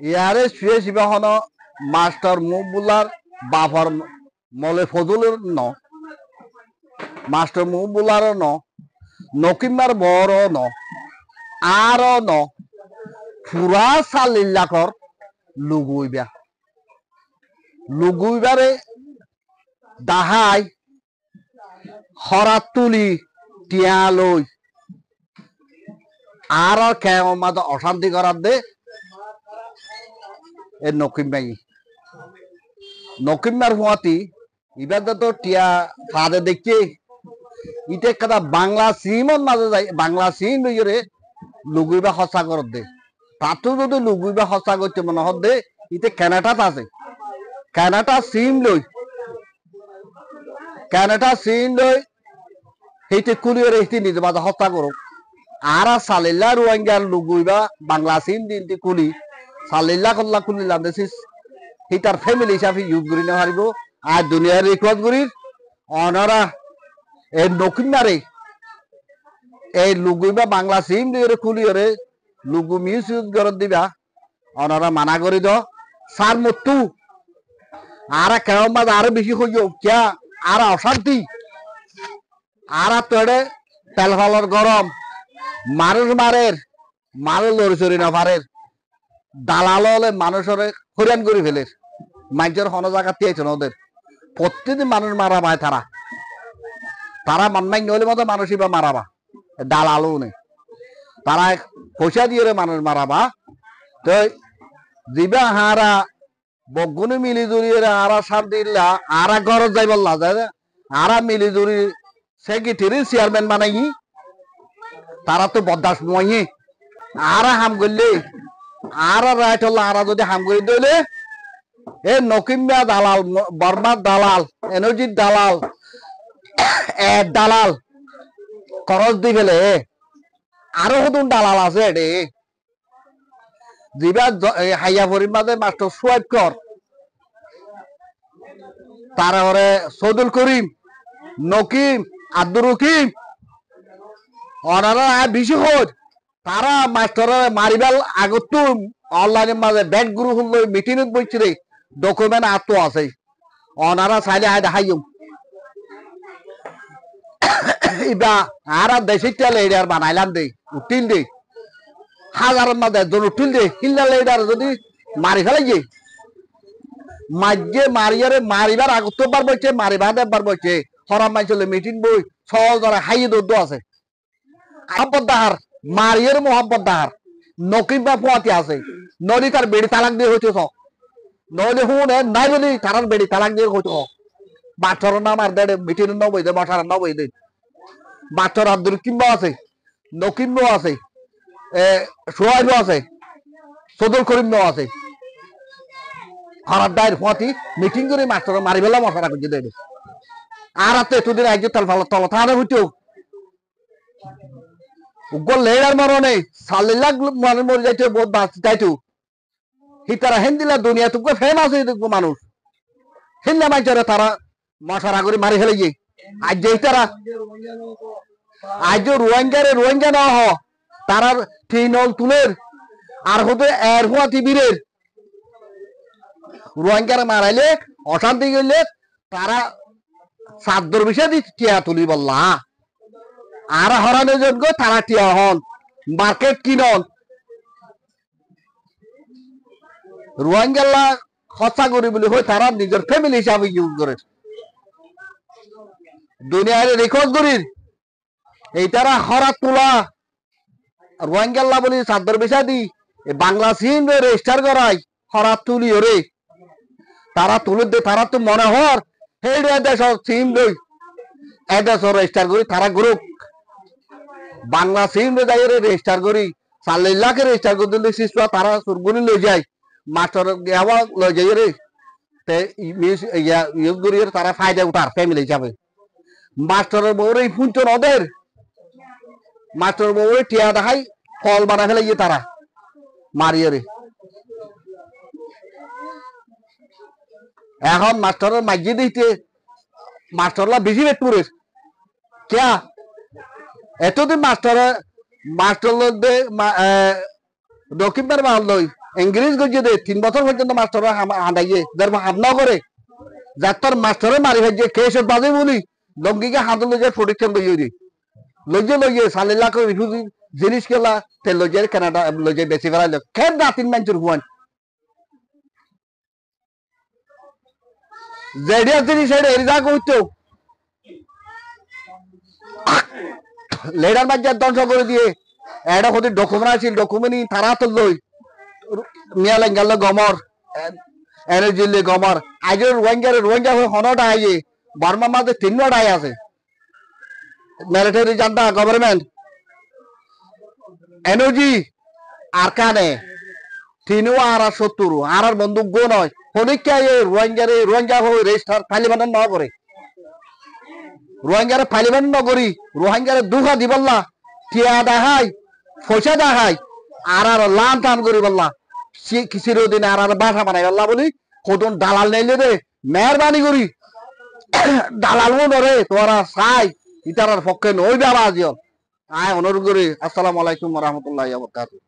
ইয়ারে শুয়ে শিবাহন মাস্টার মুবুলার বাফর মলে ফজলের ন মাস্টার মুবুলার ন নকিমার বড় ন আর ন পুরা সালিল্লাকর লুগুইবারে দাহাই হরাত তুলি টিয়া লই আর কেউ মাঝে অশান্তি করার দে এ নকিমার হুয়াতি ইবার তো টিয়া ফাদে দেখি ইতে কথা বাংলা সিমন মাঝে যাই বাংলা সিম লইরে লুগুইবা হসা কর দে তাতো যদি লুগুইবা হসা করতে মনে হদ দে ইতে ক্যানাডাত আছে ক্যানাডা সিম লই সেইতে কুলিয়রে এইটি নিজে মাঝে হত্যা করো আর সালিল্লা রোহিঙ্গার লুগুইবা বাংলা সিম দিনটি কুলি সালিল্লা কল্লা কুলি লাদেছিস হিতার ফ্যামিলি হিসাবে ইউজ করি না পারিব আর দুনিয়ার রেকর্ড করি অনারা এই নকিনারে এই লুগুইবা বাংলা সিম দিয়ে কুলিয়রে লুগু মিউজ ইউজ করে দিবা অনারা মানা করি দ সার মতু আর কেউ মাঝে আরো বেশি হইও কিয়া আর অশান্তি আর তোড়ে তেল ফালর গরম মানুষ মানুষ লড়ি না পারের দালাল হলে মানুষের হরিয়ান করে ফেলে মানুষের হন জায়গা দিয়েছে ওদের প্রত্যেকদিন মানুষ মারা পায় তারা মানমাই নইলে মতো মানুষই বা মারাবা দালালও নেই তারা পয়সা দিয়ে মানুষ মারাবা তো দিবা হারা বগুনি মিলি জুড়ি আরা শান্তি আরা ঘরত যাই বললা যায় আরা মিলি জুড়ি সেক্রেটারি চেয়ারম্যান বানাই তারা তো বদাস মই আরা হাম করলে আরা রাইট হল আরা যদি হাম করে দিলে এ নকিম্বা দালাল বর্মার দালাল এনার্জির দালাল দালাল খরচ দি ফেলে আরো নতুন দালাল আছে এডে যিবা হাইয়া পরিমাদে মাস্টার সোয়াইব কর তারপরে সদুল করিম নকিম আব্দুর রকিম অনারা বেশি হোক তারা মাস্টার মারিবাল আগত অনলাইনের মাঝে ব্যাট গ্রুপ হল মিটিং বইছে রে ডকুমেন্ট আত্ম আছে অনারা চাইলে হাই দেখাইম ইবা আর দেশি তেলে আর বানাইলাম দে উঠিল দে হাজারের মাঝে একজন উঠিল দে হিল্লালে এটার যদি মারি ফেলাই মাঝে মারিয়ারে মারিবার আগত বার বইছে মারিবার একবার বইছে হরাম মাইছিল মিটিং বই সহজ ধরে হাইয়ে দৌড় আছে মোহাম্মদ দাহার মারিয়ার মোহাম্মদ দাহার নকিম বা পোয়াতি আছে নদী তার বেড়ি তালাক দিয়ে হইতে নদী হুন নাই বলি তার বেড়ি তালাক দিয়ে হইতে বাচ্চার নাম আর দেড় মিটিং নবই দে বাসার নবই দে বাচ্চার আব্দুল কিম্বা আছে নকিম্ব আছে সোহাইব আছে সদুল করিম আছে হরার দায়ের পোয়াতি মিটিং করে মাস্টার মারি ফেলা মশারা করছে দেড় আর হাতে এতদিন একজন তল ফাল তল থানা হইতেও উগল লেডার মরনে সালিল্লাহ মানুষ মরে যাইতে বহুত বাঁচতে চাইতো হিতারা হিন্দিলা দুনিয়া তুকে ফেমাস হয়ে দেখবো মানুষ হিন্দা মাইচারে তারা মশারা করে মারি ফেলে গিয়ে আজ যে তারা আজ যে রোহিঙ্গা না হ তারা ট্রেনল তুলের আর হতে এর হুয়া টিভিরের রোহিঙ্গারা মারাইলে অশান্তি গেলে তারা সাদ্দর বিষয় দিয়ে টিয়া তুলি বললা আর হরানোর যোগ্য তারা টিয়া হন মার্কেট কিনন রোহিঙ্গালা খরচা করি বলে হয় তারা নিজের ফ্যামিলি হিসাবে ইউজ করে দুনিয়ার রেকর্ড করি এই তারা হরা তোলা রোহিঙ্গাল্লা বলি সাদ্দর বিষয় দি বাংলা সিম রেজিস্টার করাই হরা তুলি ওরে তারা তুলে দে তারা তো মনে হর সেই দেশ সিম লই এদেশ রেজিস্টার করি তারা গ্রুপ বাংলা সিম যাই রেজিস্টার করি 4 লাখ রেজিস্টার করে দিলে শিশু তারা সুরগুলি লই যায় মাস্টার গাওয়া লই যাই রে ইউজ করি তারা ফায়দা উঠার ফ্যামিলি হিসাবে মাস্টারের বউরে পুঞ্চ নদের মাস্টার বউরে টিয়া দেখাই ফল বানা ফেলে গিয়ে তারা মারিয়ে রে এখন মাস্টারের মাইজি দিতে মাস্টারলা বেশি বেটপুরের क्या এতদিন মাস্টার ডকুমেন্ট মাল লই ইংরেজ গিয়ে দে 3 বছর পর্যন্ত মাস্টার হাঁটাইয়ে যার হামনা করে যার তোর মাস্টারে মারি ভাই যে কেসের বাজে বলি লঙ্গিকে হাত লইয়ে প্রোটেকশন লইয়ে সালিল্লা করে রিফিউজি জিনিস কেলা তে লইয়ে কানাডা লইয়ে বেশি ফেরাইল খের রাতিন মানুষের হুয়ান জেডিএস জিনিস এটা এরিজা কইতো লেডার বাজার ধ্বংস করে দিয়ে এটা হতে ডকুমেন্ট আছে ডকুমেন্ট তারা তো লই মিয়ালেন গেল গমর এনার্জি গমর আজ রোহিঙ্গা হয়ে হনটা আইয়ে বার্মা মাঝে 3 আই আছে মিলিটারি জানতা গভর্নমেন্ট এনার্জি আর কানে 3 আর 70 আর বন্দুক গো নয় হনিকা এই রোহিঙ্গা হয়ে রেজিস্টার তালিবান ন করে রোহিঙ্গারে ফাইলিবান নগরী রোহিঙ্গারে দুঃখা দিবল্লা টিয়া দেখাই পয়সা দেখাই আর লান টান করি বললা চিরদিন আর বাসা বানাই বললা বলি কতন দালাল নেইলে দে মেহরবানি করি দালাল নরে তোরা চাই ইতারার পক্ষে নই বাবা আজিও আয় অনুরোধ করি আসসালামু আলাইকুম ওয়া রাহমাতুল্লাহি ওয়া বারাকাতুহু